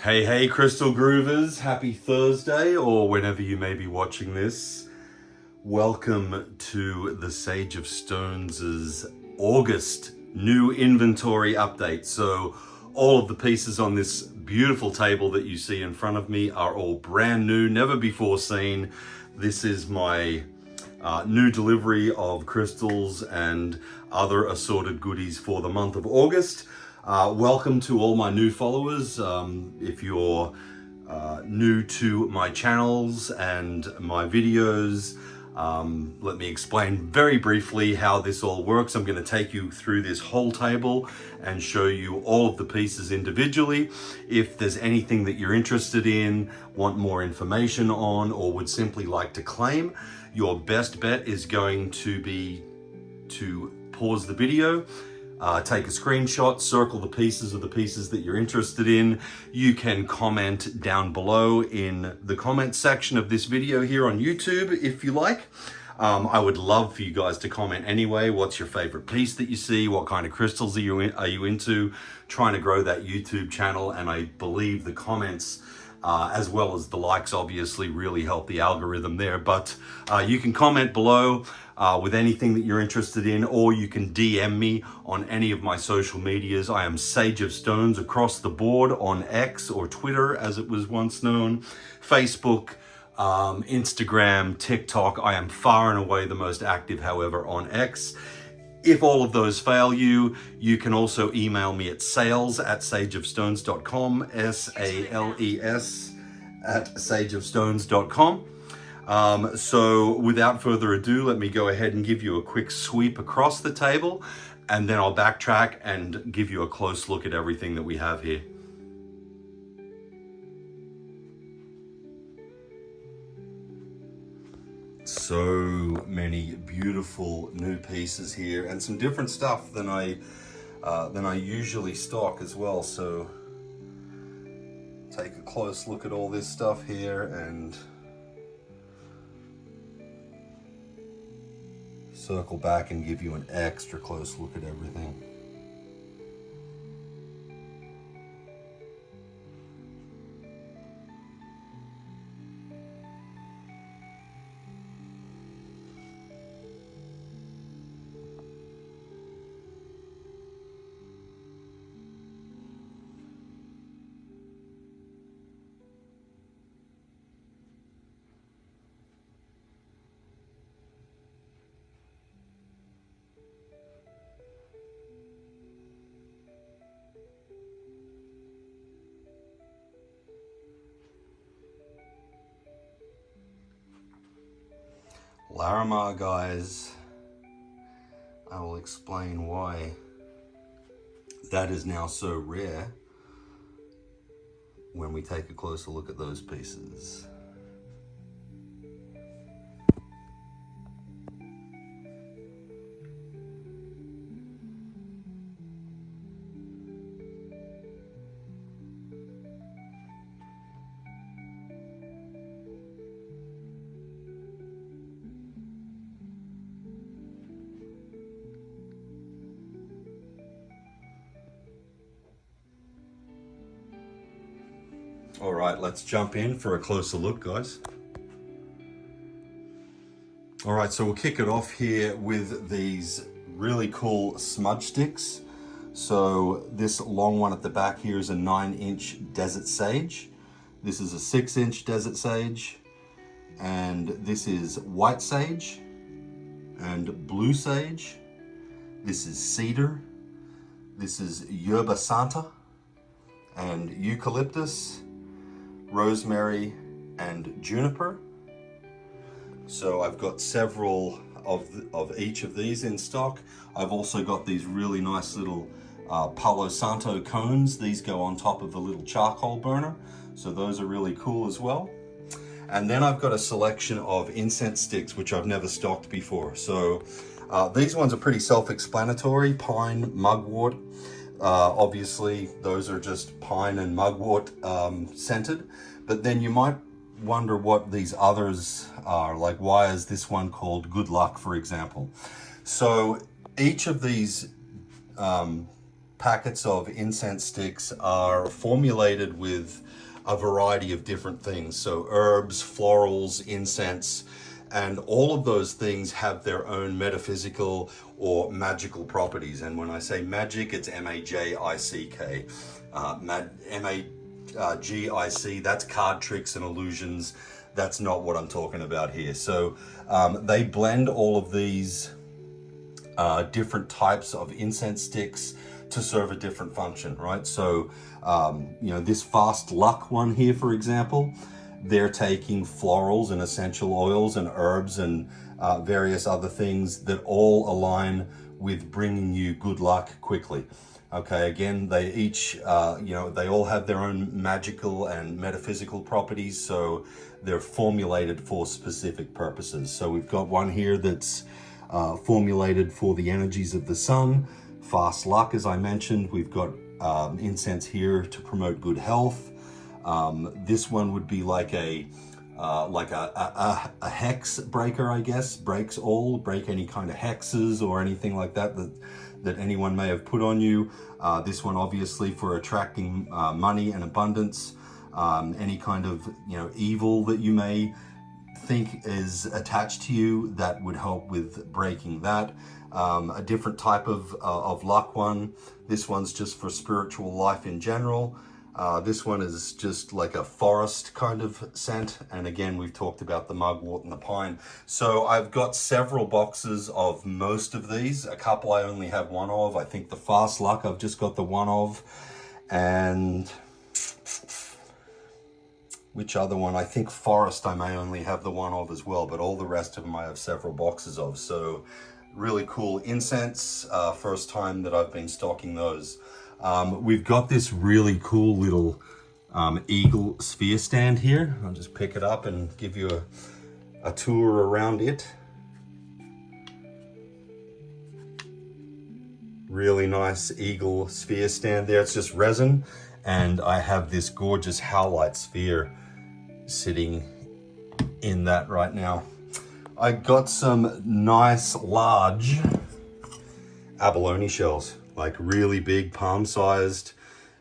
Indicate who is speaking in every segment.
Speaker 1: Hey Crystal Groovers, happy Thursday, or whenever you may be watching this. Welcome to the Sage of Stones' August new inventory update. So all of the pieces on this beautiful table that you see in front of me are all brand new, never before seen. This is my new delivery of crystals and other assorted goodies for the month of August. Welcome to all my new followers. If you're new to my channels and my videos, let me explain very briefly how this all works. I'm going to take you through this whole table and show you all of the pieces individually. If there's anything that you're interested in, want more information on, or would simply like to claim, your best bet is going to be to pause the video, take a screenshot, circle the pieces that you're interested in. You can comment down below in the comment section of this video here on YouTube if you like. I would love for you guys to comment anyway. What's your favorite piece that you see? What kind of crystals are you into? Trying to grow that YouTube channel, and I believe the comments as well as the likes obviously really help the algorithm there. But you can comment below with anything that you're interested in, or you can DM me on any of my social medias. I am Sage of Stones across the board on X, or Twitter as it was once known, Facebook, Instagram, TikTok. I am far and away the most active, however, on X. If all of those fail you, you can also email me at sales@sageofstones.com, sales@sageofstones.com. So without further ado, let me go ahead and give you a quick sweep across the table, and then I'll backtrack and give you a close look at everything that we have here. So many beautiful new pieces here, and some different stuff than I usually stock as well. So take a close look at all this stuff here and circle back and give you an extra close look at everything. Larimar, guys, I will explain why that is now so rare when we take a closer look at those pieces. All right, let's jump in for a closer look, guys. All right, so we'll kick it off here with these really cool smudge sticks. So this long one at the back here is a 9-inch desert sage. This is a 6-inch desert sage. And this is white sage and blue sage. This is cedar. This is yerba santa and eucalyptus, rosemary, and juniper. So I've got several of each of these in stock. I've also got these really nice little Palo Santo cones. These go on top of the little charcoal burner, so those are really cool as well. And then I've got a selection of incense sticks, which I've never stocked before. So these ones are pretty self-explanatory: pine, mugwort. Obviously those are just pine and mugwort scented, but then you might wonder what these others are. Like, why is this one called good luck, for example? So each of these packets of incense sticks are formulated with a variety of different things. So herbs, florals, incense, and all of those things have their own metaphysical or magical properties. And when I say magic, it's M-A-J-I-C-K. M-A-G-I-C, that's card tricks and illusions. That's not what I'm talking about here. So they blend all of these different types of incense sticks to serve a different function, right? So, you know, this fast luck one here, for example, they're taking florals and essential oils and herbs and various other things that all align with bringing you good luck quickly. Okay, again, they each, you know, they all have their own magical and metaphysical properties, so they're formulated for specific purposes. So we've got one here that's formulated for the energies of the sun, fast luck, as I mentioned. We've got incense here to promote good health. This one would be like a hex breaker, I guess. Break any kind of hexes or anything like that that anyone may have put on you. This one obviously for attracting money and abundance. Any kind of, you know, evil that you may think is attached to you, that would help with breaking that. A different type of luck one. This one's just for spiritual life in general. This one is just like a forest kind of scent. And again, we've talked about the mugwort and the pine. So I've got several boxes of most of these. A couple I only have one of. I think the fast luck I've just got the one of. And which other one? I think forest I may only have the one of as well, but all the rest of them I have several boxes of. So really cool incense. First time that I've been stocking those. We've got this really cool little eagle sphere stand here. I'll just pick it up and give you a tour around it. Really nice eagle sphere stand there. It's just resin, and I have this gorgeous howlite sphere sitting in that right now. I got some nice large abalone shells, like really big, palm-sized,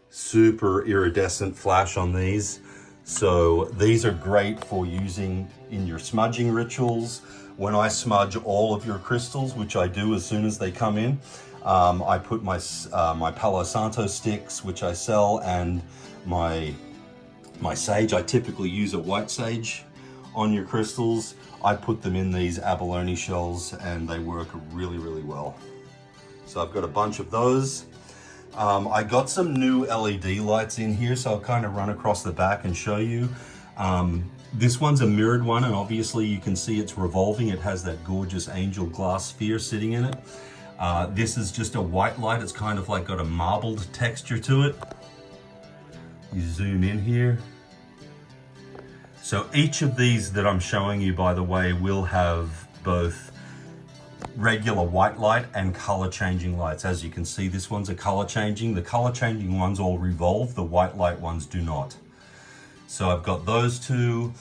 Speaker 1: super iridescent flash on these. So these are great for using in your smudging rituals. When I smudge all of your crystals, which I do as soon as they come in, I put my Palo Santo sticks, which I sell, and my sage. I typically use a white sage on your crystals. I put them in these abalone shells and they work really, really well. So I've got a bunch of those. I got some new LED lights in here, so I'll kind of run across the back and show you. This one's a mirrored one, and obviously you can see it's revolving. It has that gorgeous angel glass sphere sitting in it. This is just a white light. It's kind of like got a marbled texture to it. You zoom in here. So each of these that I'm showing you, by the way, will have both regular white light and color changing lights. As you can see, this one's a color changing. The color changing ones all revolve, the white light ones do not. So I've got those two.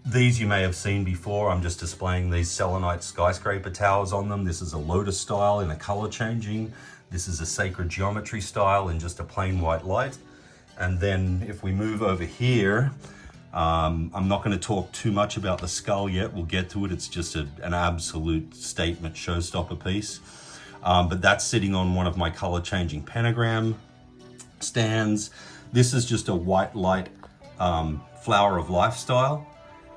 Speaker 1: These you may have seen before. I'm just displaying these selenite skyscraper towers on them. This is a lotus style in a color changing. This is a sacred geometry style in just a plain white light. And then if we move over here, I'm not going to talk too much about the skull yet. We'll get to it. It's just an absolute statement showstopper piece. But that's sitting on one of my color changing pentagram stands. This is just a white light flower of life style.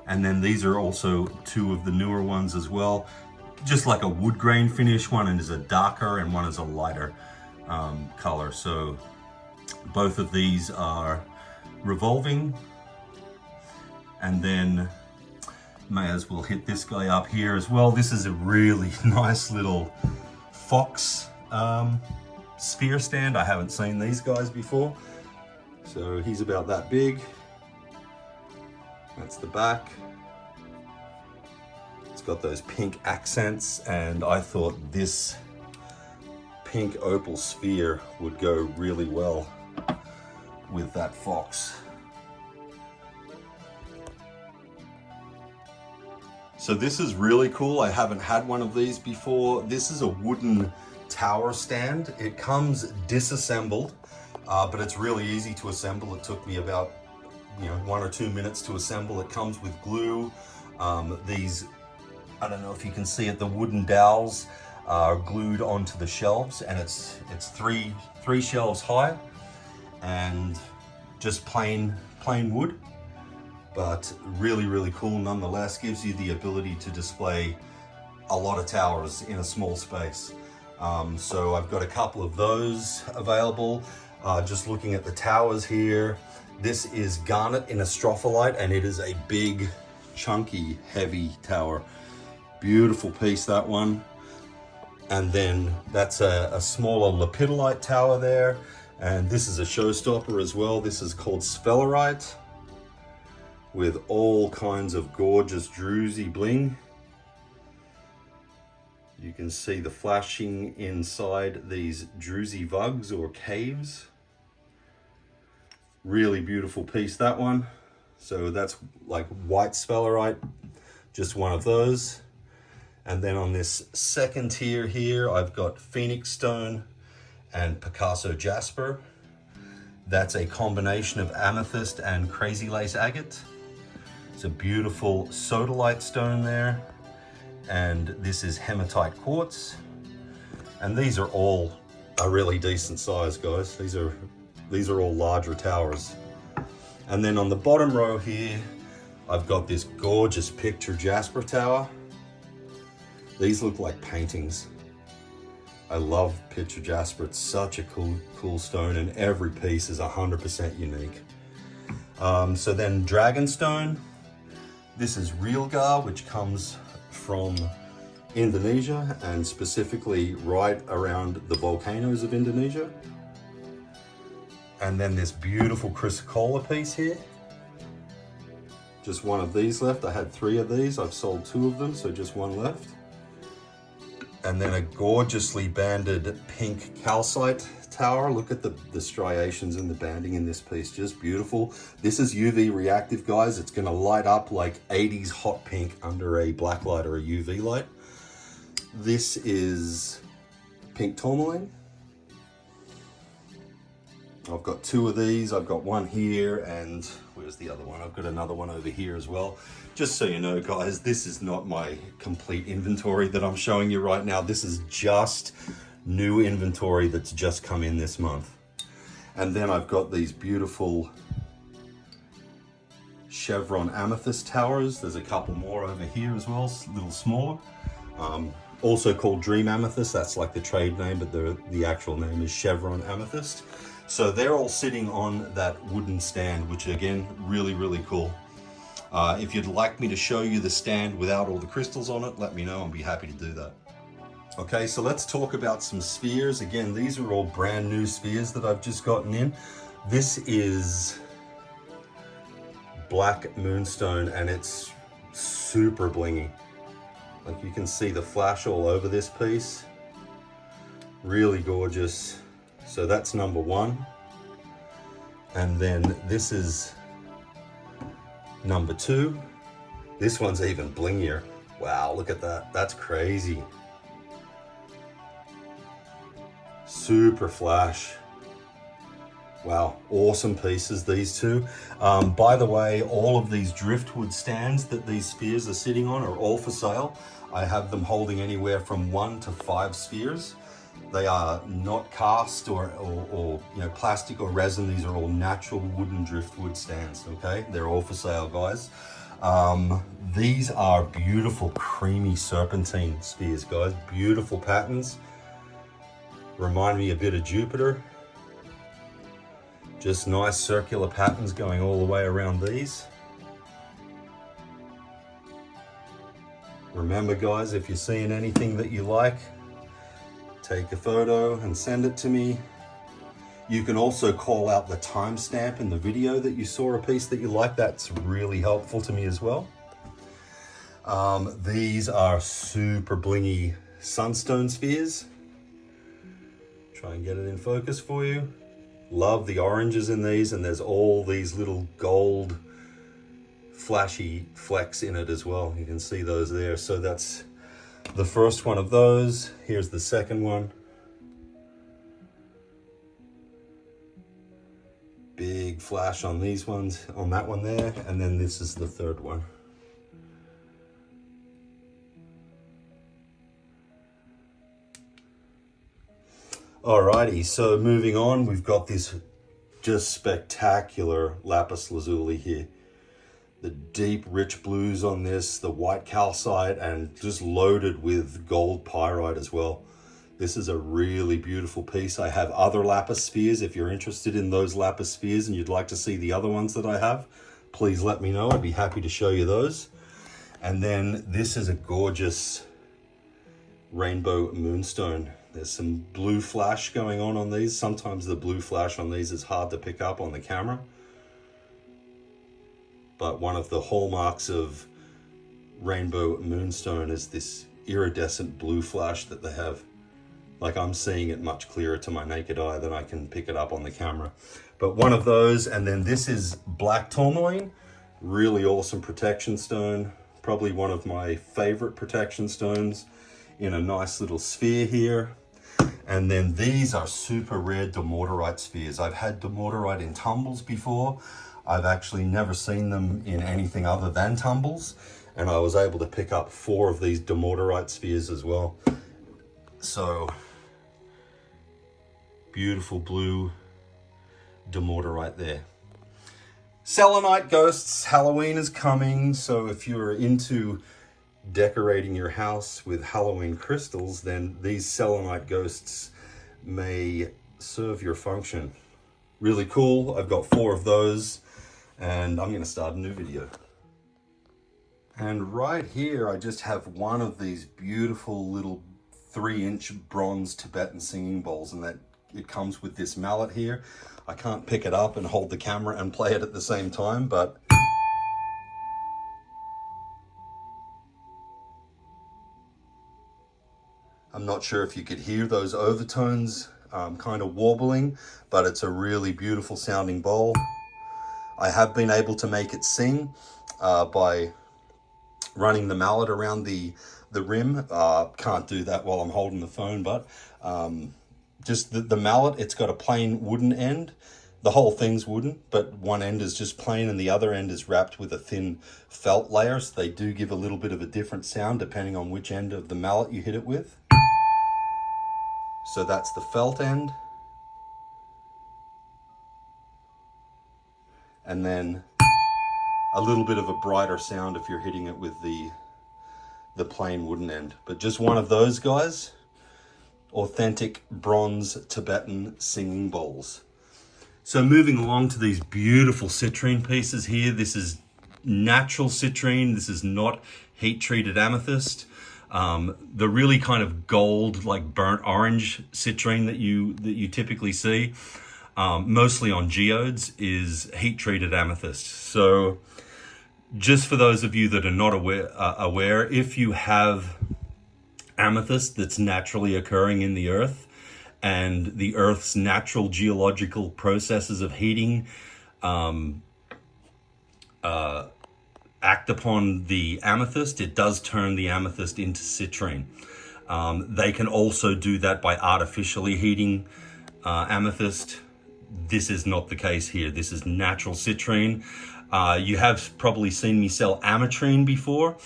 Speaker 1: And then these are also two of the newer ones as well. Just like a wood grain finish. One is a darker and one is a lighter color. So both of these are revolving. And then may as well hit this guy up here as well. This is a really nice little fox sphere stand. I haven't seen these guys before. So he's about that big. That's the back. It's got those pink accents, and I thought this pink opal sphere would go really well with that fox. So this is really cool. I haven't had one of these before. This is a wooden tower stand. It comes disassembled, but it's really easy to assemble. It took me about 1 or 2 minutes to assemble. It comes with glue. These, I don't know if you can see it, the wooden dowels are glued onto the shelves, and it's three shelves high and just plain wood, but really cool nonetheless. Gives you the ability to display a lot of towers in a small space. So I've got a couple of those available. Just looking at the towers here, this is garnet in a stropholite, and it is a big, chunky, heavy tower. Beautiful piece, that one. And then that's a smaller lepidolite tower there. And this is a showstopper as well. This is called sphelerite, with all kinds of gorgeous druzy bling. You can see the flashing inside these druzy vugs or caves. Really beautiful piece, that one. So that's like white sphelerite, just one of those. And then on this second tier here, I've got Phoenix Stone and Picasso Jasper. That's a combination of amethyst and crazy lace agate. It's a beautiful sodalite stone there. And this is hematite quartz. And these are all a really decent size, guys. These are all larger towers. And then on the bottom row here, I've got this gorgeous picture jasper tower. These look like paintings. I love picture jasper. It's such a cool stone, and every piece is 100% unique. So then Dragonstone. This is Realgar, which comes from Indonesia, and specifically right around the volcanoes of Indonesia. And then this beautiful chrysocolla piece here. Just one of these left. I had 3 of these. I've sold 2 of them, so just one left. And then a gorgeously banded pink calcite tower. Look at the striations and the banding in this piece, just beautiful. This is UV reactive, guys. It's gonna light up like 80s hot pink under a black light or a UV light. This is pink tourmaline. I've got 2 of these. I've got one here, and where's the other one? I've got another one over here as well. Just so you know, guys, this is not my complete inventory that I'm showing you right now. This is just new inventory that's just come in this month. And then I've got these beautiful chevron amethyst towers. There's a couple more over here as well, a little smaller. Also called Dream Amethyst. That's like the trade name, but the actual name is chevron amethyst. So they're all sitting on that wooden stand, which again, really cool. If you'd like me to show you the stand without all the crystals on it, let me know. I'll be happy to do that. Okay, so let's talk about some spheres. Again, these are all brand new spheres that I've just gotten in. This is black moonstone, and it's super blingy. Like, you can see the flash all over this piece. Really gorgeous. So that's number 1. And then this is number 2. This one's even blingier. Wow, look at that. That's crazy. Super flash. Wow, awesome pieces, these two. By the way, all of these driftwood stands that these spheres are sitting on are all for sale. I have them holding anywhere from 1 to 5 spheres. They are not cast or plastic or resin. These are all natural wooden driftwood stands, okay? They're all for sale, guys. These are beautiful, creamy serpentine spheres, guys. Beautiful patterns. Remind me a bit of Jupiter. Just nice circular patterns going all the way around these. Remember, guys, if you're seeing anything that you like, take a photo and send it to me. You can also call out the timestamp in the video that you saw a piece that you like. That's really helpful to me as well. These are super blingy sunstone spheres. Try and get it in focus for you. Love the oranges in these, and there's all these little gold flashy flecks in it as well. You can see those there. So that's the first one of those. Here's the second one. big flash on these ones, on that one there, and then this is the third one. Alrighty, so moving on, we've got this just spectacular lapis lazuli here. The deep, rich blues on this, the white calcite, and just loaded with gold pyrite as well. This is a really beautiful piece. I have other lapis spheres. If you're interested in those lapis spheres and you'd like to see the other ones that I have, please let me know. I'd be happy to show you those. And then this is a gorgeous rainbow moonstone. There's some blue flash going on these. Sometimes the blue flash on these is hard to pick up on the camera. But one of the hallmarks of rainbow moonstone is this iridescent blue flash that they have. Like, I'm seeing it much clearer to my naked eye than I can pick it up on the camera. But one of those, and then this is black tourmaline, really awesome protection stone. Probably one of my favorite protection stones in a nice little sphere here. And then these are super rare dumortierite spheres. I've had dumortierite in tumbles before. I've actually never seen them in anything other than tumbles. And I was able to pick up 4 of these dumortierite spheres as well. So, beautiful blue dumortierite there. Selenite ghosts, Halloween is coming. So if you're into decorating your house with Halloween crystals, then these selenite ghosts may serve your function. Really cool. I've got 4 of those, and I'm going to start a new video. And right here, I just have one of these beautiful little 3-inch bronze Tibetan singing bowls, and that it comes with this mallet here. I can't pick it up and hold the camera and play it at the same time, but I'm not sure if you could hear those overtones kind of warbling, but it's a really beautiful sounding bowl. I have been able to make it sing by running the mallet around the rim. Can't do that while I'm holding the phone, but just the mallet, it's got a plain wooden end. The whole thing's wooden, but one end is just plain and the other end is wrapped with a thin felt layer. So they do give a little bit of a different sound depending on which end of the mallet you hit it with. So that's the felt end. And then a little bit of a brighter sound if you're hitting it with the plain wooden end. But just one of those guys. Authentic bronze Tibetan singing bowls. So moving along to these beautiful citrine pieces here. This is natural citrine. This is not heat treated amethyst. The really kind of gold, like burnt orange citrine that you typically see, mostly on geodes, is heat treated amethyst. So just for those of you that are not aware, if you have amethyst that's naturally occurring in the earth, and the earth's natural geological processes of heating act upon the amethyst, it does turn the amethyst into citrine. They can also do that by artificially heating amethyst. This is not the case here. This is natural citrine. You have probably seen me sell ametrine before.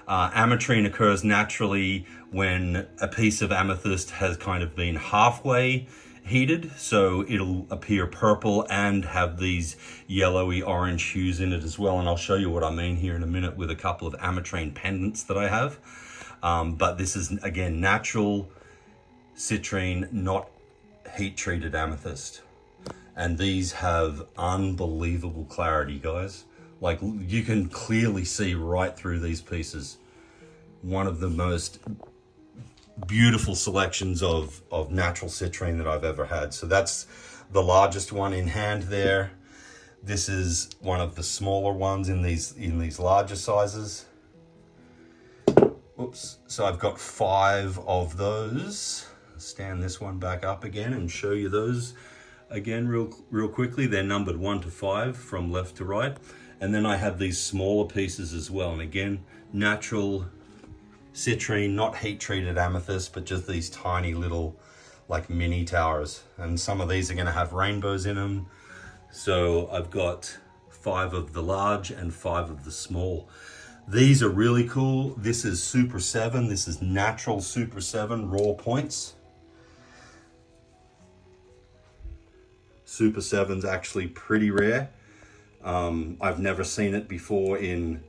Speaker 1: Ametrine occurs naturally when a piece of amethyst has kind of been halfway heated, so it'll appear purple and have these yellowy orange hues in it as well. And I'll show you what I mean here in a minute with a couple of ametrine pendants that I have. But this is, again, natural citrine, not heat-treated amethyst. And these have unbelievable clarity, guys. Like, you can clearly see right through these pieces. One of the most beautiful selections of natural citrine that I've ever had. So that's the largest one in hand there. This is one of the smaller ones in these larger sizes. Oops. So I've got 5 of those. Stand this one back up again and show you those again real quickly. They're numbered 1 to 5 from left to right. And then I have these smaller pieces as well. And again, natural citrine, not heat treated amethyst, but just these tiny little like mini towers. And some of these are going to have rainbows in them. So I've got 5 of the large and 5 of the small. These are really cool. This is Super 7. This is natural Super 7 raw points. Super 7's actually pretty rare. I've never seen it before in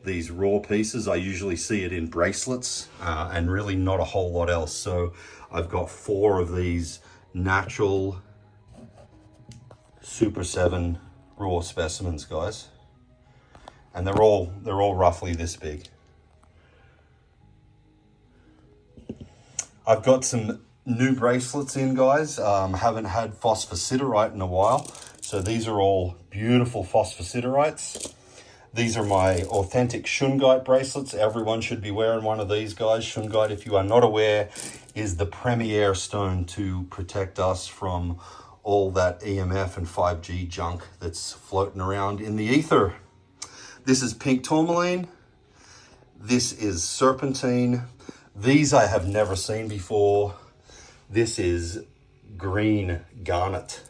Speaker 1: these raw pieces. I usually see it in bracelets and really not a whole lot else. So I've got 4 of these natural Super 7 raw specimens, guys. And they're all roughly this big. I've got some new bracelets in, guys. Haven't had phosphosiderite in a while. So these are all beautiful phosphositerites. These are my authentic shungite bracelets. Everyone should be wearing one of these, guys. Shungite, if you are not aware, is the premier stone to protect us from all that EMF and 5G junk that's floating around in the ether. This is pink tourmaline. This is serpentine. These I have never seen before. This is green garnet.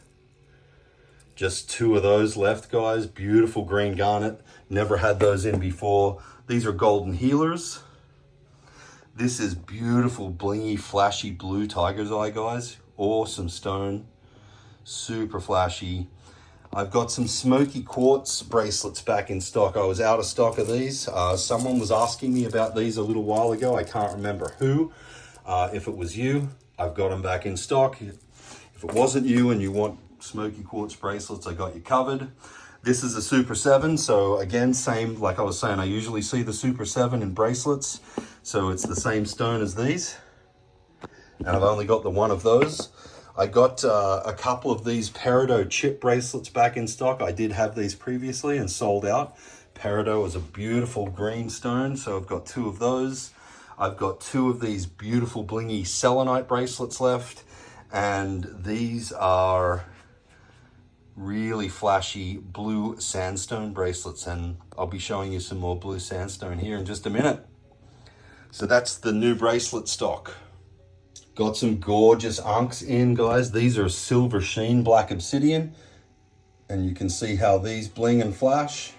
Speaker 1: Just 2 of those left, guys. Beautiful green garnet. Never had those in before. These are golden healers. This is beautiful, blingy, flashy blue tiger's eye, guys. Awesome stone. Super flashy. I've got some smoky quartz bracelets back in stock. I was out of stock of these. Someone was asking me about these a little while ago. I can't remember who. If it was you, I've got them back in stock. If it wasn't you and you want smoky quartz bracelets, I got you covered. This is a Super 7. So again, same, like I was saying, I usually see the Super 7 in bracelets. So it's the same stone as these. And I've only got the one of those. I got a couple of these peridot chip bracelets back in stock. I did have these previously and sold out. Peridot is a beautiful green stone, so I've got 2 of those. I've got 2 of these beautiful blingy selenite bracelets left, and these are really flashy blue sandstone bracelets, and I'll be showing you some more blue sandstone here in just a minute. So that's the new bracelet stock. Got some gorgeous ankhs in, guys. These are silver sheen black obsidian, and you can see how these bling and flash.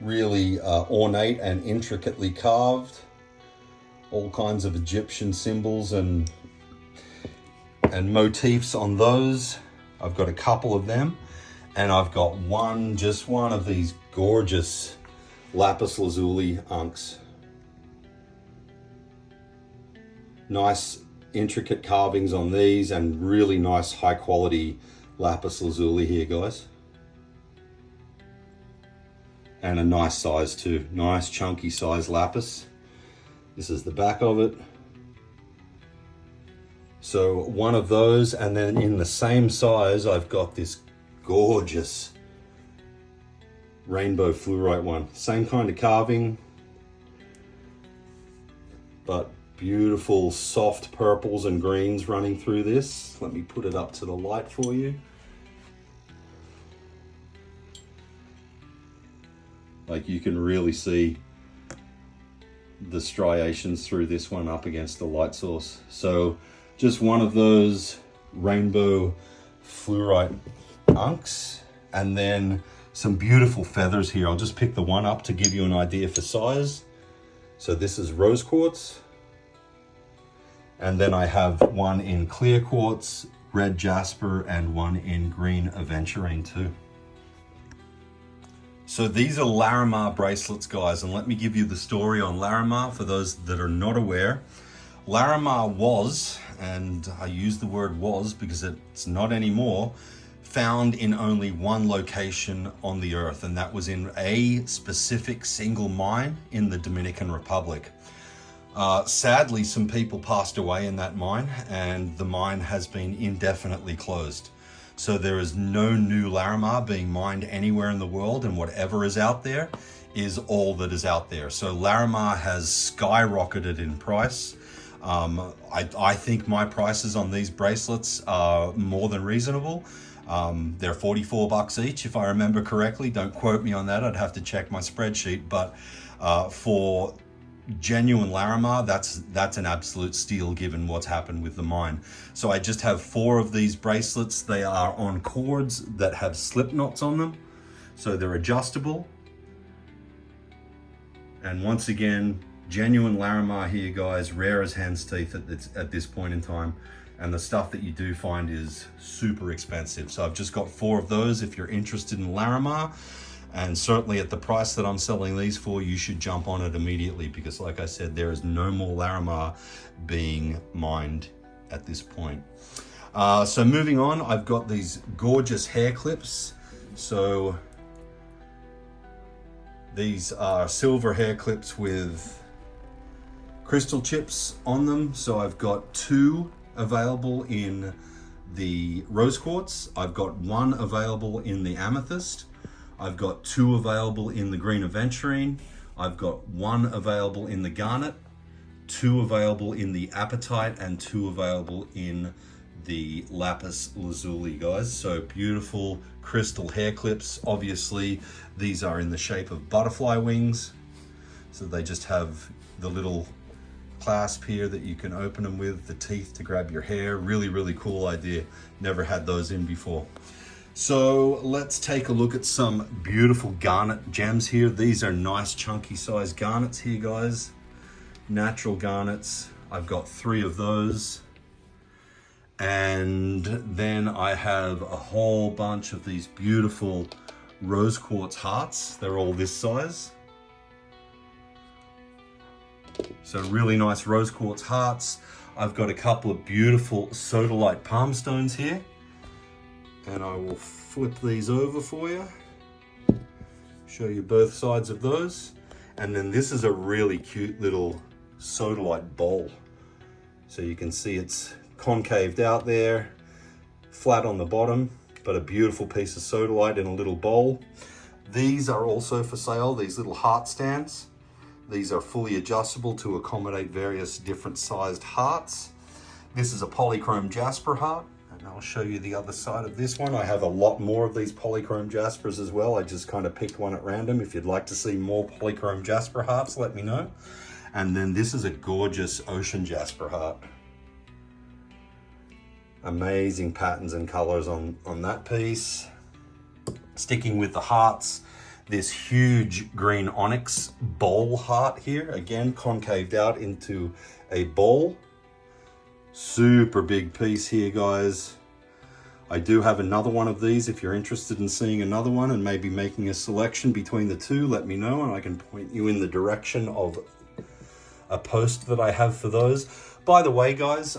Speaker 1: Really ornate and intricately carved. All kinds of Egyptian symbols and motifs on those. I've got a couple of them, and I've got just one of these gorgeous lapis lazuli ankhs. Nice intricate carvings on these and really nice high quality lapis lazuli here, guys. And a nice size too, nice chunky size lapis. This is the back of it. So one of those, and then in the same size, I've got this gorgeous rainbow fluorite one. Same kind of carving, but beautiful soft purples and greens running through this. Let me put it up to the light for you. Like you can really see the striations through this one up against the light source. So just one of those rainbow fluorite ankhs, and then some beautiful feathers here. I'll just pick the one up to give you an idea for size. So this is rose quartz. And then I have one in clear quartz, red jasper, and one in green aventurine too. So these are Larimar bracelets, guys, and let me give you the story on Larimar for those that are not aware. Larimar was, and I use the word was because it's not anymore, found in only one location on the earth, and that was in a specific single mine in the Dominican Republic. Sadly, some people passed away in that mine, and the mine has been indefinitely closed. So there is no new Larimar being mined anywhere in the world, and whatever is out there is all that is out there. So Larimar has skyrocketed in price. I think my prices on these bracelets are more than reasonable. They're $44 each, if I remember correctly. Don't quote me on that. I'd have to check my spreadsheet, but for genuine Larimar, that's an absolute steal given what's happened with the mine. So I just have 4 of these bracelets. They are on cords that have slip knots on them, so they're adjustable. And once again, genuine Larimar here, guys, rare as hen's teeth at this point in time. And the stuff that you do find is super expensive. So I've just got 4 of those if you're interested in Larimar. And certainly at the price that I'm selling these for, you should jump on it immediately, because like I said, there is no more Larimar being mined at this point. So moving on, I've got these gorgeous hair clips. So these are silver hair clips with crystal chips on them. So I've got 2 available in the rose quartz. I've got 1 available in the amethyst. I've got 2 available in the green aventurine. I've got 1 available in the garnet, 2 available in the apatite, and 2 available in the lapis lazuli, guys. So beautiful crystal hair clips. Obviously, these are in the shape of butterfly wings. So they just have the little clasp here that you can open them with, the teeth to grab your hair. Really, really cool idea. Never had those in before. So let's take a look at some beautiful garnet gems here. These are nice chunky sized garnets here, guys. Natural garnets. I've got 3 of those. And then I have a whole bunch of these beautiful rose quartz hearts. They're all this size. So really nice rose quartz hearts. I've got a couple of beautiful sodalite palm stones here. And I will flip these over for you. Show you both sides of those. And then this is a really cute little sodalite bowl. So you can see it's concaved out there, flat on the bottom, but a beautiful piece of sodalite in a little bowl. These are also for sale, these little heart stands. These are fully adjustable to accommodate various different sized hearts. This is a polychrome jasper heart. And I'll show you the other side of this one. I have a lot more of these polychrome jaspers as well. I just kind of picked one at random. If you'd like to see more polychrome jasper hearts, let me know. And then this is a gorgeous ocean jasper heart. Amazing patterns and colors on that piece. Sticking with the hearts, this huge green onyx bowl heart here. Again, concaved out into a bowl. Super big piece here, guys. I do have another one of these. If you're interested in seeing another one and maybe making a selection between the 2, let me know and I can point you in the direction of a post that I have for those. By the way, guys,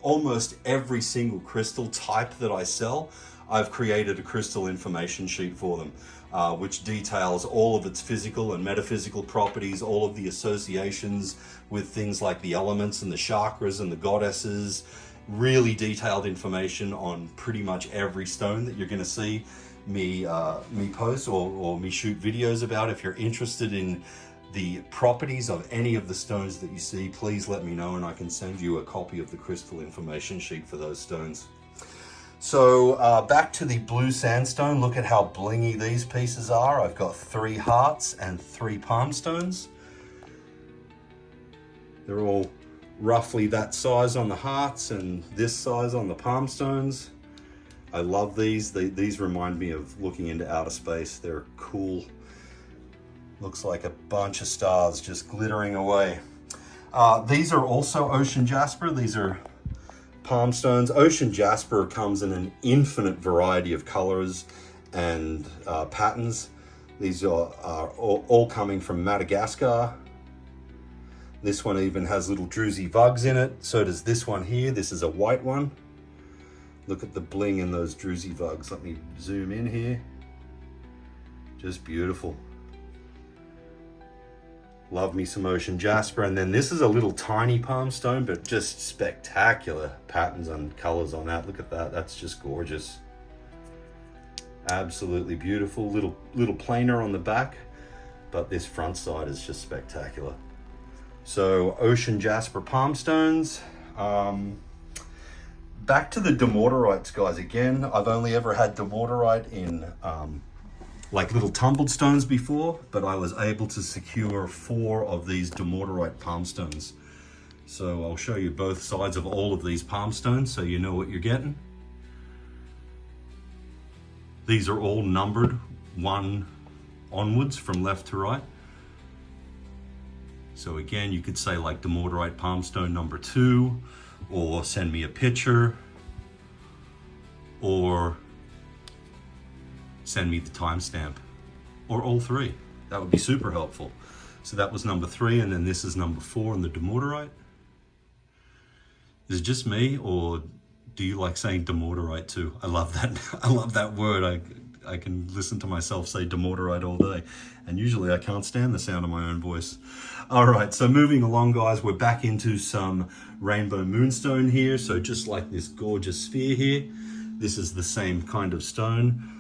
Speaker 1: almost every single crystal type that I sell, I've created a crystal information sheet for them, which details all of its physical and metaphysical properties, all of the associations with things like the elements and the chakras and the goddesses. Really detailed information on pretty much every stone that you're going to see me post or me shoot videos about. If you're interested in the properties of any of the stones that you see, please let me know and I can send you a copy of the crystal information sheet for those stones. So back to the blue sandstone. Look at how blingy these pieces are. I've got 3 hearts and 3 palm stones. They're all roughly that size on the hearts and this size on the palm stones. I love these. These remind me of looking into outer space. They're cool. Looks like a bunch of stars just glittering away. These are also ocean jasper. These are palm stones. Ocean jasper comes in an infinite variety of colors and patterns. These are all coming from Madagascar. This one even has little druzy vugs in it. So does this one here. This is a white one. Look at the bling in those druzy vugs. Let me zoom in here. Just beautiful. Love me some ocean jasper. And then this is a little tiny palm stone, but just spectacular patterns and colors on that. Look at that. That's just gorgeous. Absolutely beautiful. Little planer on the back, but this front side is just spectacular. So ocean jasper palm stones. Back to the dumortirites, guys. Again, I've only ever had dumortirite in like little tumbled stones before, but I was able to secure 4 of these dumortierite palm stones. So I'll show you both sides of all of these palm stones so you know what you're getting. These are all numbered 1 onwards from left to right. So again, you could say like dumortierite palm stone number 2, or send me a picture, or send me the timestamp, or all 3. That would be super helpful. So that was number 3, and then this is number 4 in the dumortierite. Is it just me, or do you like saying dumortierite too? I love that. I love that word. I can listen to myself say dumortierite all day, and usually I can't stand the sound of my own voice. All right, so moving along, guys, we're back into some rainbow moonstone here. So just like this gorgeous sphere here, this is the same kind of stone.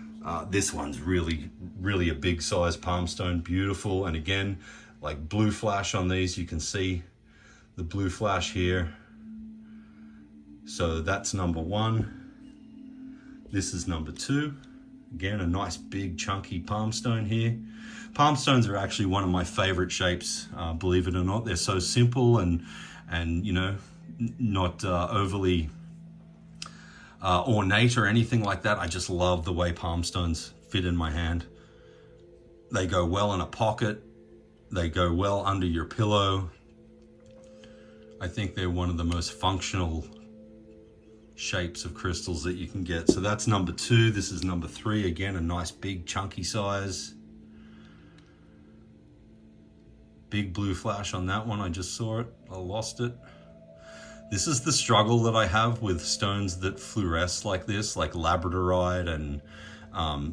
Speaker 1: This one's really a big size palm stone, beautiful. And again, like blue flash on these, you can see the blue flash here. So that's number 1. This is number 2. Again, a nice big chunky palm stone here. Palm stones are actually one of my favorite shapes, believe it or not. They're so simple and you know, not overly ornate or anything like that. I just love the way palm stones fit in my hand. They go well in a pocket. They go well under your pillow. I think they're one of the most functional shapes of crystals that you can get. So that's number 2. This is number 3. Again, a nice big chunky size. Big blue flash on that one. I just saw it. I lost it. This is the struggle that I have with stones that fluoresce like this, like labradorite and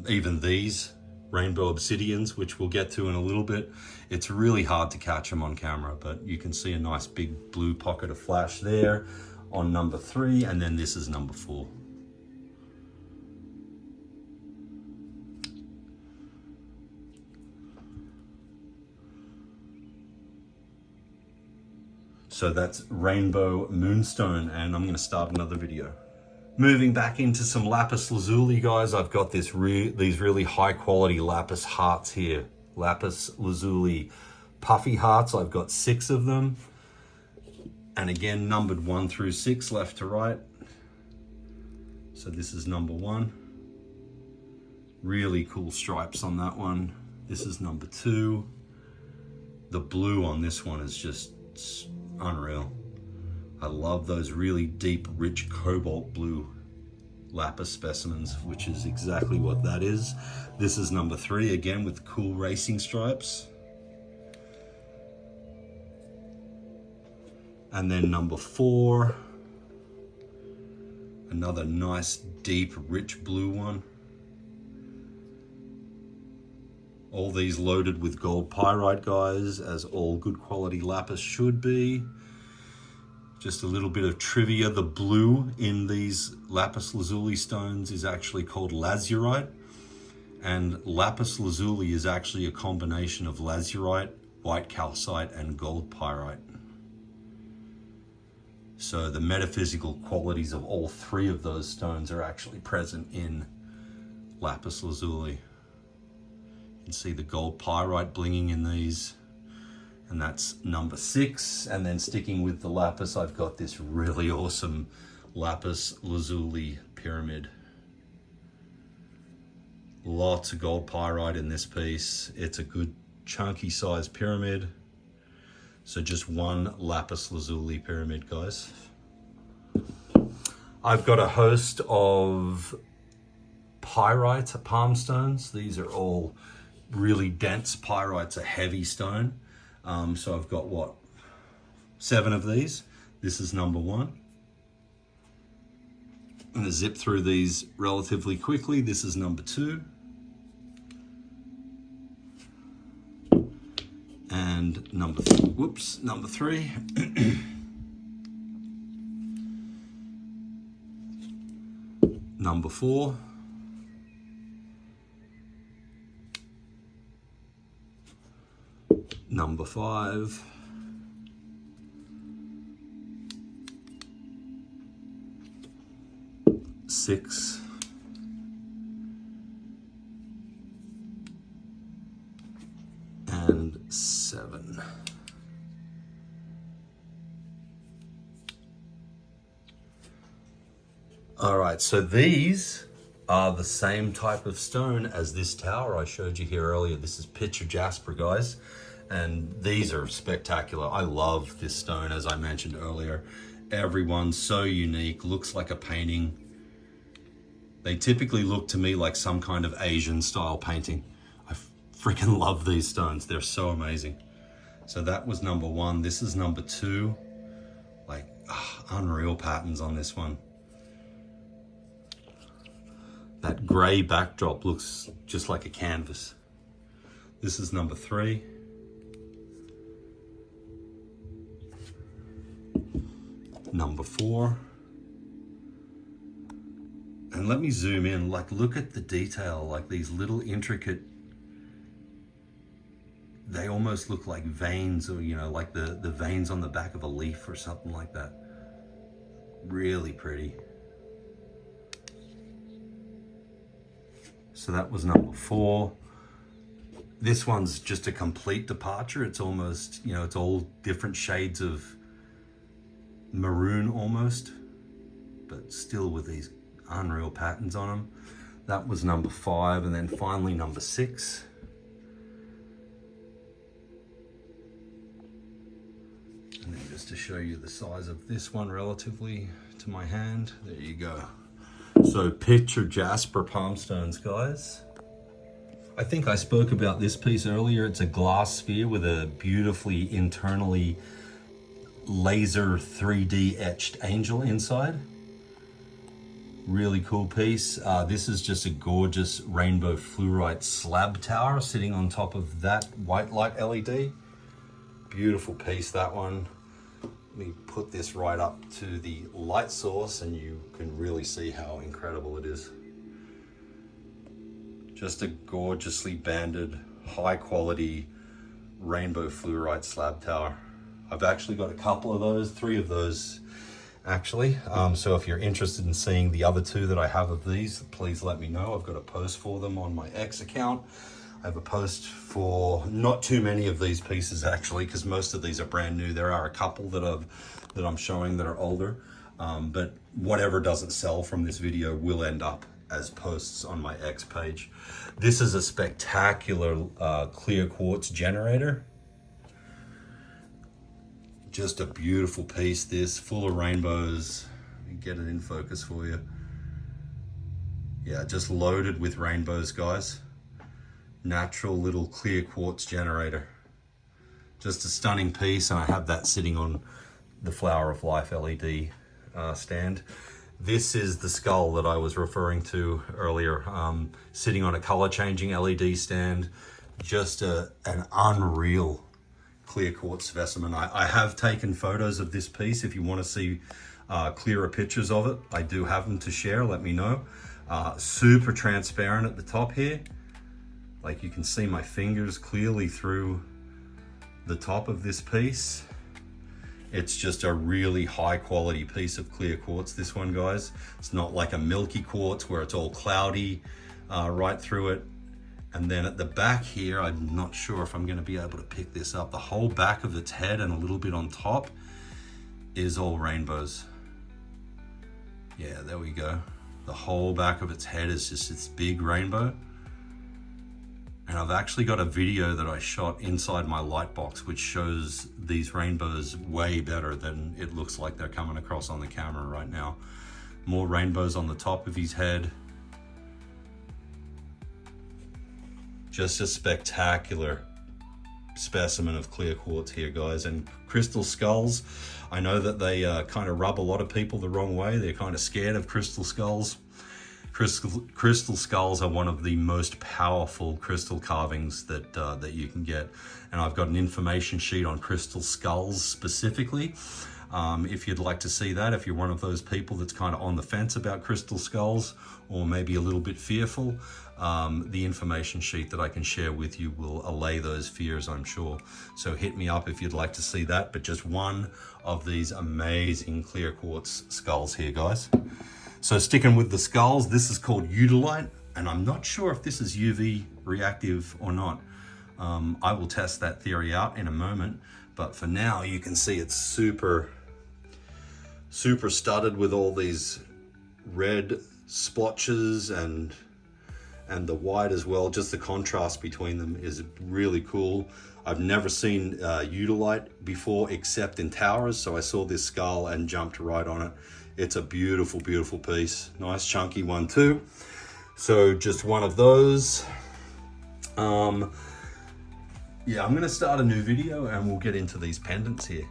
Speaker 1: even these rainbow obsidians, which we'll get to in a little bit. It's really hard to catch them on camera, but you can see a nice big blue pocket of flash there on number 3, and then this is number 4. So that's rainbow moonstone, and I'm going to start another video. Moving back into some lapis lazuli, guys, I've got these really high quality lapis hearts here. Lapis lazuli puffy hearts. I've got 6 of them. And again, numbered 1 through 6, left to right. So this is number 1. Really cool stripes on that one. This is number 2. The blue on this one is just unreal. I love those really deep, rich cobalt blue lapis specimens, which is exactly what that is. This is number 3, again with cool racing stripes. And then number 4, another nice, deep, rich blue one. All these loaded with gold pyrite, guys, as all good quality lapis should be. Just a little bit of trivia, the blue in these lapis lazuli stones is actually called lazurite. And lapis lazuli is actually a combination of lazurite, white calcite, and gold pyrite. So the metaphysical qualities of all 3 of those stones are actually present in lapis lazuli. You can see the gold pyrite blinging in these, and that's number 6. And then sticking with the lapis, I've got this really awesome lapis lazuli pyramid. Lots of gold pyrite in this piece. It's a good chunky size pyramid. So just 1 lapis lazuli pyramid, guys. I've got a host of pyrite palm stones. These are all really dense. Pyrite's a heavy stone. So I've got, what, 7 of these. This is number 1. I'm going to zip through these relatively quickly. This is number 2. And number 3. Number 4. Number 5. Six. 7. All right, so these are the same type of stone as this tower I showed you here earlier. This is picture jasper, guys, and these are spectacular. I love this stone, as I mentioned earlier. Everyone's so unique, looks like a painting. They typically look to me like some kind of Asian style painting. I freaking love these stones. They're so amazing. So that was number 1. This is number 2. Like, unreal patterns on this one. That gray backdrop looks just like a canvas. This is number 3. Number 4. And let me zoom in, like, look at the detail, like these little intricate, they almost look like veins, or, you know, like the veins on the back of a leaf or something like that. Really pretty. So that was number 4. This one's just a complete departure. It's almost, you know, it's all different shades of maroon almost, but still with these unreal patterns on them. That was number 5, and then finally number 6. And then just to show you the size of this one relatively to my hand, there you go. So picture jasper palm stones, guys. I think I spoke about this piece earlier. It's a glass sphere with a beautifully internally laser 3D etched angel inside. Really cool piece. This is just a gorgeous rainbow fluorite slab tower sitting on top of that white light LED. Beautiful piece, that one. Let me put this right up to the light source and you can really see how incredible it is. Just a gorgeously banded, high quality rainbow fluorite slab tower. I've actually got a couple of those, 3 of those actually. So if you're interested in seeing the other 2 that I have of these, please let me know. I've got a post for them on my X account. I have a post for not too many of these pieces actually, because most of these are brand new. There are a couple that I'm showing that are older, but whatever doesn't sell from this video will end up as posts on my X page. This is a spectacular clear quartz generator. Just a beautiful piece, this, full of rainbows. Let me get it in focus for you. Yeah, just loaded with rainbows, guys. Natural little clear quartz generator. Just a stunning piece, and I have that sitting on the Flower of Life LED stand. This is the skull that I was referring to earlier, sitting on a color changing LED stand. Just an unreal clear quartz specimen. I have taken photos of this piece. If you want to see clearer pictures of it, I do have them to share, let me know. Super transparent at the top here. Like you can see my fingers clearly through the top of this piece. It's just a really high quality piece of clear quartz, this one, guys. It's not like a milky quartz where it's all cloudy right through it. And then at the back here, I'm not sure if I'm gonna be able to pick this up. The whole back of its head and a little bit on top is all rainbows. Yeah, there we go. The whole back of its head is just this big rainbow. And I've actually got a video that I shot inside my light box which shows these rainbows way better than it looks like they're coming across on the camera right now. More rainbows on the top of his head. Just a spectacular specimen of clear quartz here, guys. And crystal skulls, I know that they kind of rub a lot of people the wrong way. They're kind of scared of crystal skulls. Crystal skulls are one of the most powerful crystal carvings that you can get. And I've got an information sheet on crystal skulls specifically. If you'd like to see that, if you're one of those people that's kind of on the fence about crystal skulls or maybe a little bit fearful, the information sheet that I can share with you will allay those fears, I'm sure. So hit me up if you'd like to see that, but just one of these amazing clear quartz skulls here, guys. So sticking with the skulls, this is called Utilite, and I'm not sure if this is UV reactive or not. I will test that theory out in a moment, but for now you can see it's super studded with all these red splotches and the white as well. Just the contrast between them is really cool. I've never seen Udalite before except in towers, so I saw this skull and jumped right on it. It's a beautiful, beautiful piece. Nice chunky one too. So just one of those. Yeah, I'm gonna start a new video and we'll get into these pendants here.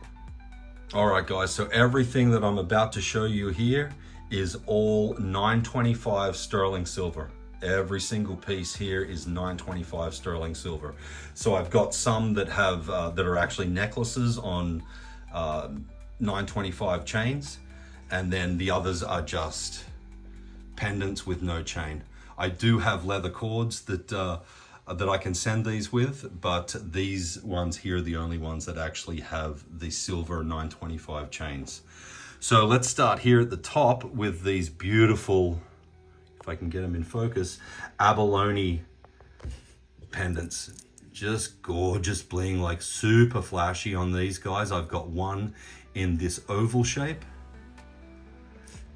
Speaker 1: All right guys, so everything that I'm about to show you here is all 925 sterling silver. Every single piece here is 925 sterling silver. So I've got some that have that are actually necklaces on 925 chains, and then the others are just pendants with no chain. I do have leather cords that I can send these with, but these ones here are the only ones that actually have the silver 925 chains. So let's start here at the top with these beautiful, if I can get them in focus, abalone pendants. Just gorgeous bling, like super flashy on these guys. I've got one in this oval shape,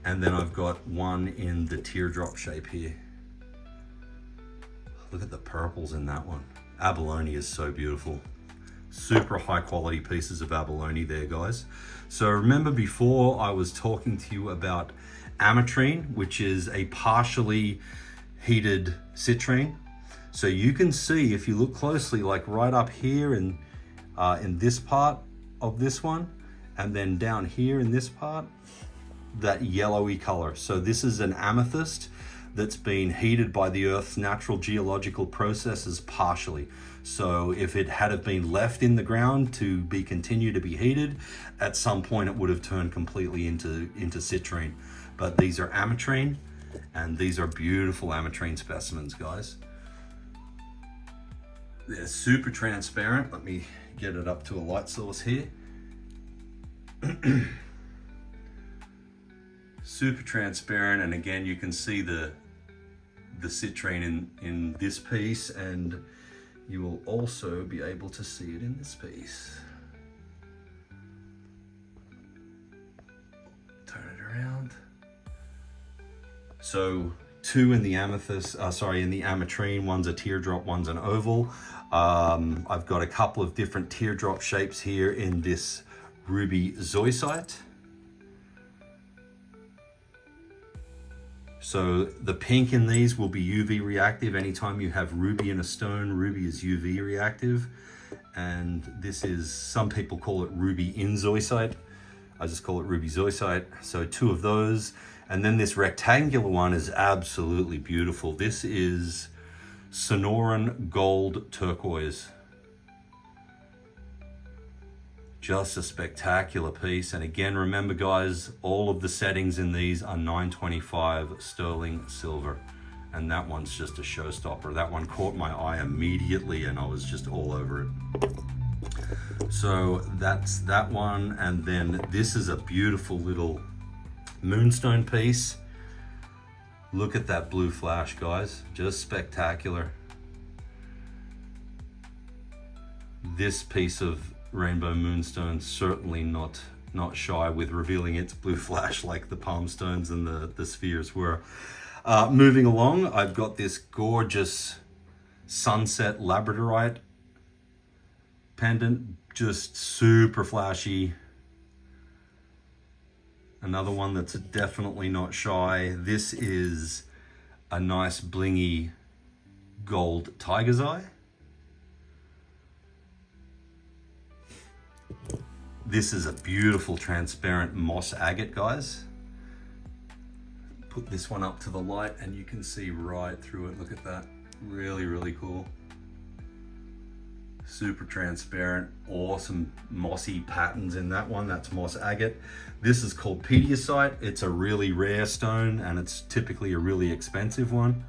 Speaker 1: and then I've got one in the teardrop shape here. Look at the purples in that one. Abalone is so beautiful. Super high quality pieces of abalone there, guys. So remember before I was talking to you about ametrine, which is a partially heated citrine. So you can see, if you look closely, like right up here in this part of this one, and then down here in this part, that yellowy color. So this is an amethyst that's been heated by the Earth's natural geological processes partially. So if it had have been left in the ground to continue to be heated, at some point it would have turned completely into citrine. But these are ametrine, and these are beautiful ametrine specimens, guys. They're super transparent. Let me get it up to a light source here. Super transparent, and again you can see the citrine in this piece, and you will also be able to see it in this piece. Turn it around. So two in the amethyst, in the ametrine, one's a teardrop, one's an oval. I've got a couple of different teardrop shapes here in this ruby zoisite. So the pink in these will be UV reactive. Anytime you have ruby in a stone, ruby is UV reactive. And this is, some people call it ruby inzoisite. I just call it ruby zoisite. So two of those. And then this rectangular one is absolutely beautiful. This is Sonoran gold turquoise. Just a spectacular piece. And again, remember guys, all of the settings in these are 925 sterling silver. And that one's just a showstopper. That one caught my eye immediately and I was just all over it. So that's that one. And then this is a beautiful little moonstone piece. Look at that blue flash, guys. Just spectacular. This piece of rainbow moonstone certainly not shy with revealing its blue flash like the palm stones and the spheres were. Moving along, I've got this gorgeous sunset labradorite pendant, just super flashy. Another one that's definitely not shy. This is a nice blingy gold tiger's eye. This is a beautiful transparent moss agate, guys. Put this one up to the light and you can see right through it. Look at that. Really, really cool. Super transparent, awesome mossy patterns in that one. That's moss agate. This is called pediasite. It's a really rare stone and it's typically a really expensive one.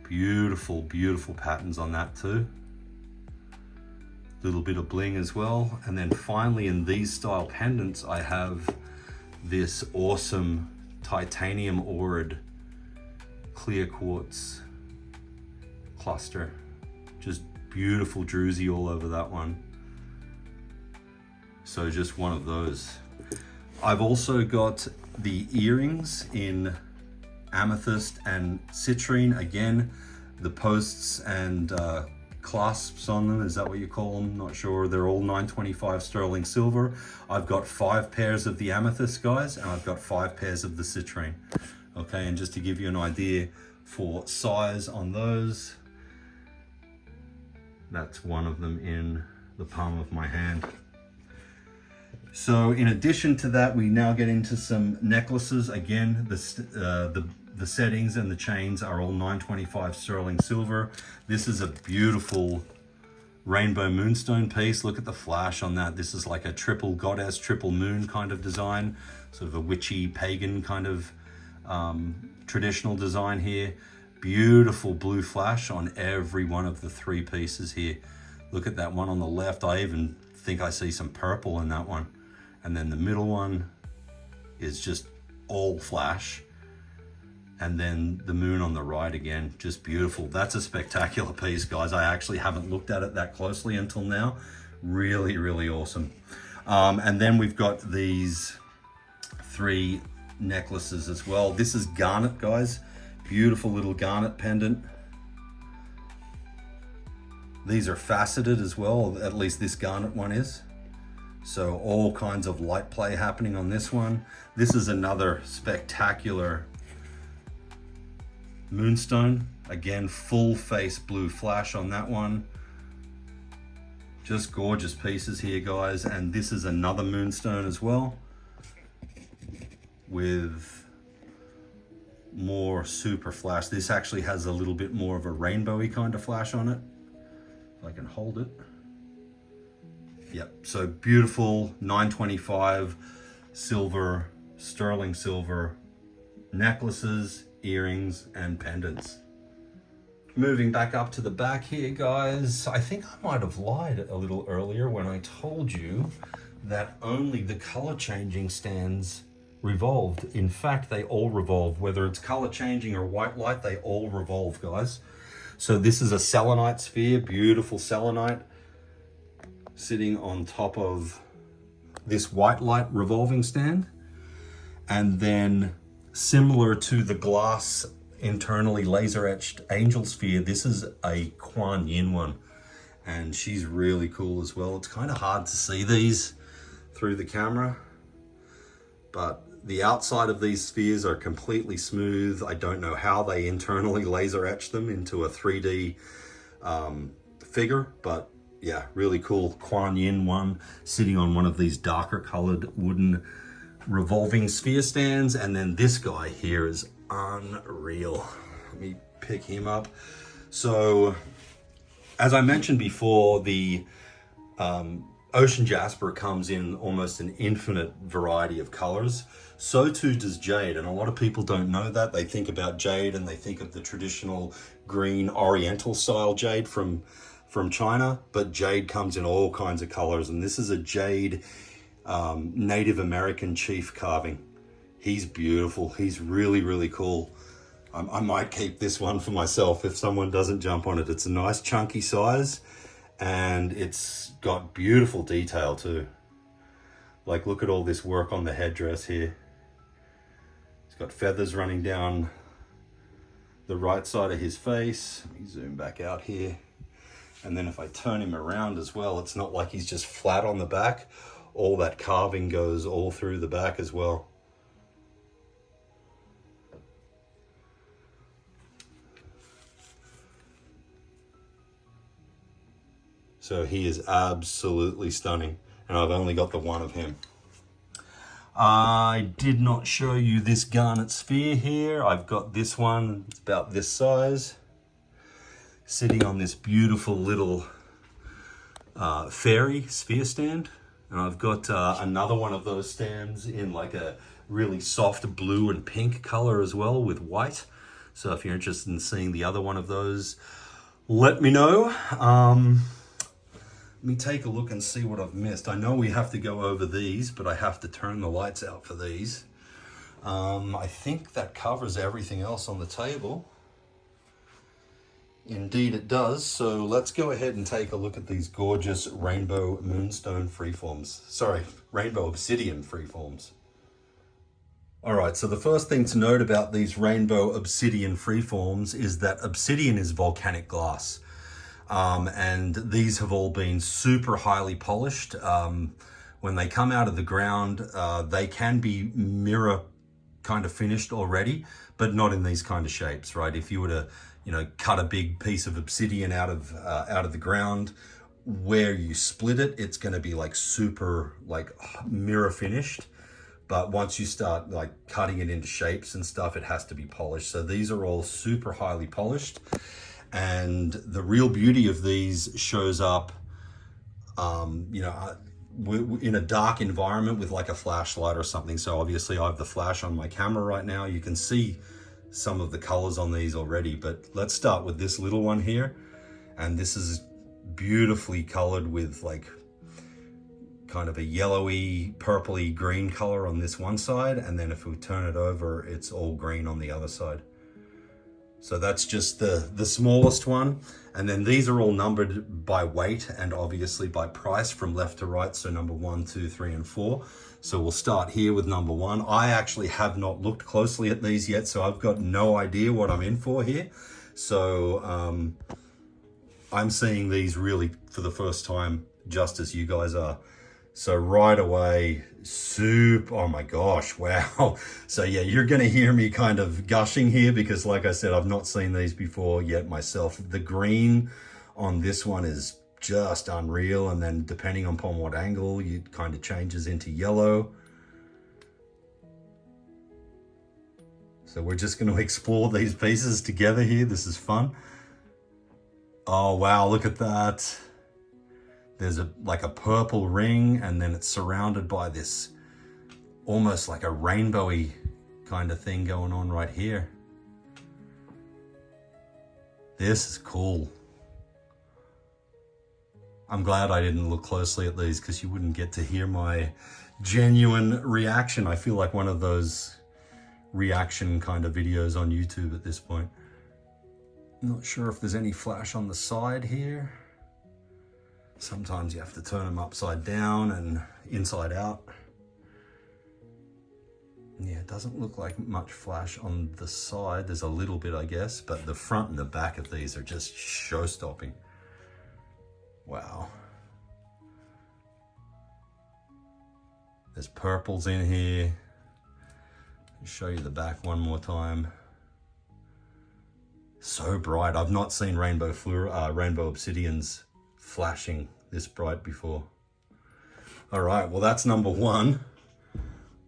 Speaker 1: Beautiful, beautiful patterns on that too. Little bit of bling as well. And then finally in these style pendants, I have this awesome titanium aurid clear quartz cluster. Just beautiful druzy all over that one. So just one of those. I've also got the earrings in amethyst and citrine. Again, the posts and clasps on them, is that what you call them? Not sure. They're all 925 sterling silver. I've got 5 pairs of the amethyst, guys, and I've got 5 pairs of the citrine. Okay, and just to give you an idea for size on those, that's one of them in the palm of my hand. So in addition to that, we now get into some necklaces. Again, the settings and the chains are all 925 sterling silver. This is a beautiful rainbow moonstone piece. Look at the flash on that. This is like a triple goddess, triple moon kind of design, sort of a witchy pagan kind of traditional design here. Beautiful blue flash on every one of the 3 pieces here. Look at that one on the left. I even think I see some purple in that one. And then the middle one is just all flash. And then the moon on the right again, just beautiful. That's a spectacular piece, guys. I actually haven't looked at it that closely until now. Really, really awesome. And then we've got these 3 necklaces as well. This is garnet, guys. Beautiful little garnet pendant. These are faceted as well, at least this garnet one is. So all kinds of light play happening on this one. This is another spectacular moonstone. Again, full face blue flash on that one. Just gorgeous pieces here, guys. And this is another moonstone as well, with more super flash. This actually has a little bit more of a rainbowy kind of flash on it. If I can hold it. Yep, so beautiful 925 silver, sterling silver necklaces, earrings, and pendants. Moving back up to the back here, guys, I think I might have lied a little earlier when I told you that only the color changing stands revolved. In fact, they all revolve. Whether it's color changing or white light, they all revolve, guys. So this is a selenite sphere, beautiful selenite, sitting on top of this white light revolving stand. And then similar to the glass internally laser etched angel sphere, this is a Kuan Yin one, and she's really cool as well. It's kind of hard to see these through the camera, but the outside of these spheres are completely smooth. I don't know how they internally laser etch them into a 3D figure, but yeah, really cool Kuan Yin one sitting on one of these darker colored wooden revolving sphere stands. And then this guy here is unreal. Let me pick him up. So as I mentioned before, the ocean jasper comes in almost an infinite variety of colors. So too does jade, and a lot of people don't know that. They think about jade and they think of the traditional green oriental style jade from China, but jade comes in all kinds of colors. And this is a jade Native American chief carving. He's beautiful. He's really, really cool. I might keep this one for myself if someone doesn't jump on it. It's a nice chunky size, and it's got beautiful detail too. Like, look at all this work on the headdress here. It's got feathers running down the right side of his face. Let me zoom back out here. And then if I turn him around as well, it's not like he's just flat on the back. All that carving goes all through the back as well. So he is absolutely stunning, and I've only got the one of him. I did not show you this garnet sphere here. I've got this one, it's about this size, sitting on this beautiful little fairy sphere stand. And I've got another one of those stands in like a really soft blue and pink color as well with white. So if you're interested in seeing the other one of those, let me know. Let me take a look and see what I've missed. I know we have to go over these, but I have to turn the lights out for these. I think that covers everything else on the table. Indeed it does. So let's go ahead and take a look at these gorgeous rainbow moonstone freeforms. Sorry, rainbow obsidian freeforms. All right, so the first thing to note about these rainbow obsidian freeforms is that obsidian is volcanic glass. And these have all been super highly polished. When they come out of the ground, they can be mirror kind of finished already, but not in these kind of shapes, right? If you were to, cut a big piece of obsidian out of the ground, where you split it, it's going to be like super like mirror finished. But once you start like cutting it into shapes and stuff, it has to be polished. So these are all super highly polished. And the real beauty of these shows up, in a dark environment with like a flashlight or something. So obviously I have the flash on my camera right now. You can see some of the colors on these already, but let's start with this little one here. And this is beautifully colored with like kind of a yellowy, purpley green color on this one side. And then if we turn it over, it's all green on the other side. So that's just the smallest one. And then these are all numbered by weight and obviously by price from left to right. So number 1, 2, 3, and 4. So we'll start here with number 1. I actually have not looked closely at these yet, so I've got no idea what I'm in for here. So I'm seeing these really for the first time, just as you guys are. So right away, oh my gosh, wow. So yeah, you're gonna hear me kind of gushing here because like I said, I've not seen these before yet myself. The green on this one is just unreal. And then depending upon what angle, it kind of changes into yellow. So we're just gonna explore these pieces together here. This is fun. Oh wow, look at that. There's like a purple ring, and then it's surrounded by this almost like a rainbowy kind of thing going on right here. This is cool. I'm glad I didn't look closely at these because you wouldn't get to hear my genuine reaction. I feel like one of those reaction kind of videos on YouTube at this point. Not sure if there's any flash on the side here. Sometimes you have to turn them upside down and inside out. Yeah, it doesn't look like much flash on the side. There's a little bit, I guess, but the front and the back of these are just show-stopping. Wow. There's purples in here. I'll show you the back one more time. So bright. I've not seen rainbow obsidians flashing this bright before. All right, well that's number 1.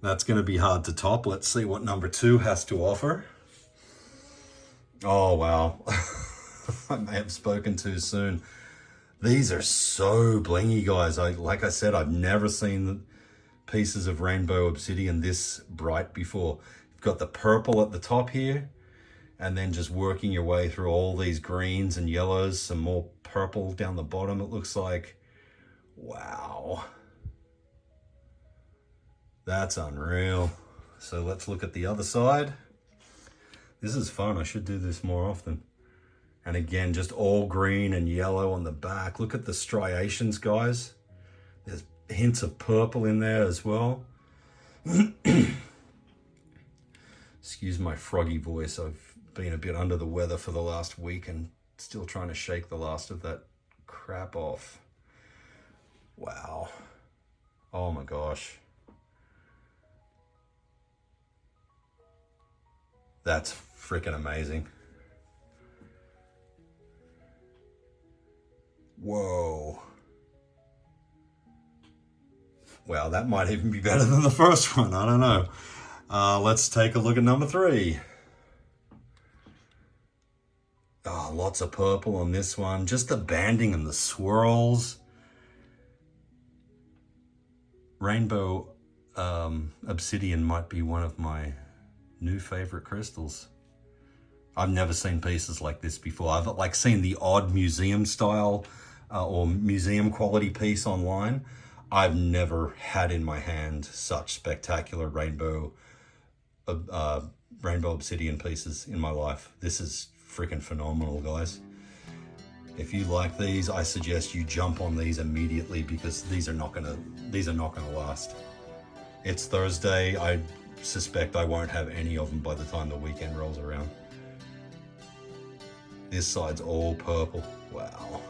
Speaker 1: That's going to be hard to top. Let's see what number 2 has to offer. Oh wow. I may have spoken too soon. These are so blingy, guys. Like I said, I've never seen pieces of rainbow obsidian this bright before. You've got the purple at the top here, and then just working your way through all these greens and yellows, some more purple down the bottom, it looks like. Wow. That's unreal. So let's look at the other side. This is fun. I should do this more often. And again, just all green and yellow on the back. Look at the striations, guys. There's hints of purple in there as well. Excuse my froggy voice. I've been a bit under the weather for the last week and still trying to shake the last of that crap off. Wow. Oh my gosh. That's freaking amazing. Whoa. Wow, that might even be better than the first one. I don't know. Let's take a look at number 3. Oh, lots of purple on this one. Just the banding and the swirls. Rainbow obsidian might be one of my new favorite crystals. I've never seen pieces like this before. I've like seen the odd museum style or museum quality piece online. I've never had in my hand such spectacular rainbow obsidian pieces in my life. This is freaking phenomenal, guys. If you like these, I suggest you jump on these immediately because these are not gonna last. It's Thursday. I suspect I won't have any of them by the time the weekend rolls around. This side's all purple. Wow.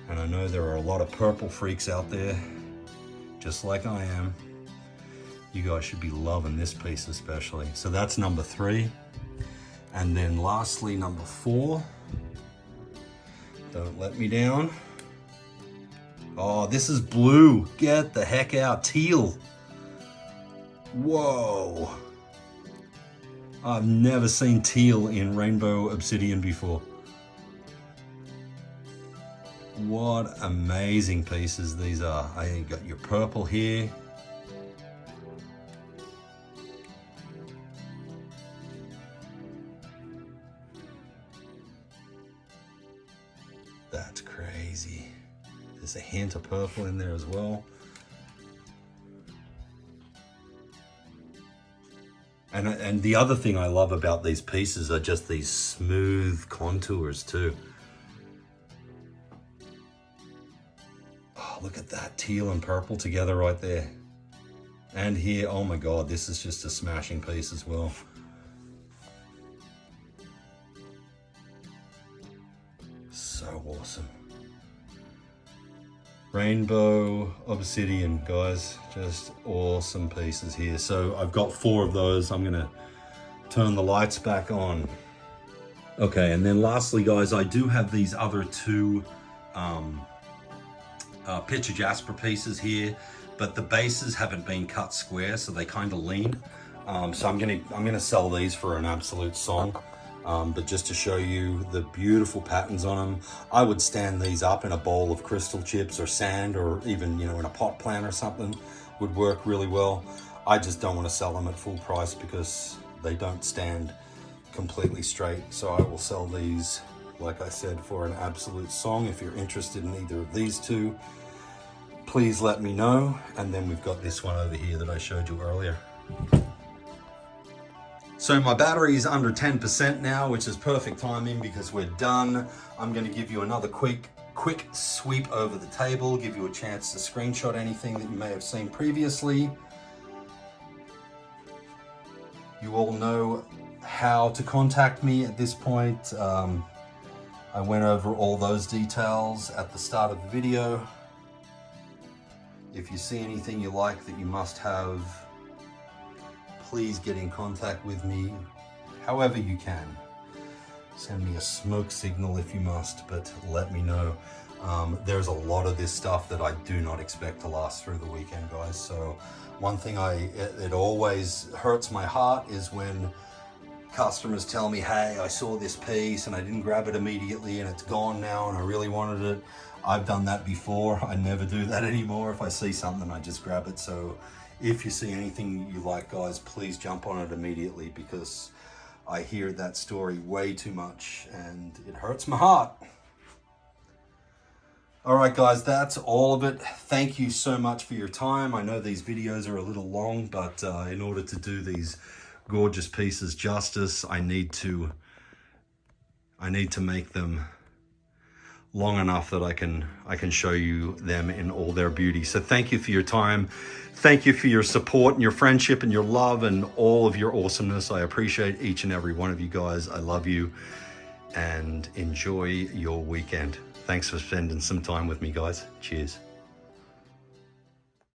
Speaker 1: And I know there are a lot of purple freaks out there, just like I am. You guys should be loving this piece especially. So that's number 3. And then lastly, number 4. Don't let me down. Oh, this is blue. Get the heck out. Teal. Whoa. I've never seen teal in rainbow obsidian before. What amazing pieces these are. I got your purple here. That's crazy. There's a hint of purple in there as well. And the other thing I love about these pieces are just these smooth contours too. Oh, look at that teal and purple together right there. And here, oh my God, this is just a smashing piece as well. So awesome. Rainbow obsidian, guys, just awesome pieces here. So I've got 4 of those. I'm gonna turn the lights back on. Okay, and then lastly, guys, I do have these other 2 picture jasper pieces here, but the bases haven't been cut square, so they kind of lean. So I'm gonna sell these for an absolute song. But just to show you the beautiful patterns on them, I would stand these up in a bowl of crystal chips or sand, or even, you know, in a pot plant or something, would work really well. I just don't want to sell them at full price because they don't stand completely straight. So I will sell these, like I said, for an absolute song. If you're interested in either of these 2, please let me know. And then we've got this one over here that I showed you earlier. So my battery is under 10% now, which is perfect timing because we're done. I'm going to give you another quick sweep over the table, give you a chance to screenshot anything that you may have seen previously. You all know how to contact me at this point. I went over all those details at the start of the video. If you see anything you like that you must have, please get in contact with me however you can. Send me a smoke signal if you must, but let me know. There's a lot of this stuff that I do not expect to last through the weekend, guys. So one thing it always hurts my heart is when customers tell me, hey, I saw this piece and I didn't grab it immediately and it's gone now and I really wanted it. I've done that before. I never do that anymore. If I see something, I just grab it. So if you see anything you like, guys, please jump on it immediately because I hear that story way too much and it hurts my heart. All right, guys, that's all of it. Thank you so much for your time. I know these videos are a little long, but in order to do these gorgeous pieces justice, I need to make them long enough that I can show you them in all their beauty. So thank you for your time. Thank you for your support and your friendship and your love and all of your awesomeness. I appreciate each and every one of you guys. I love you and enjoy your weekend. Thanks for spending some time with me, guys. Cheers.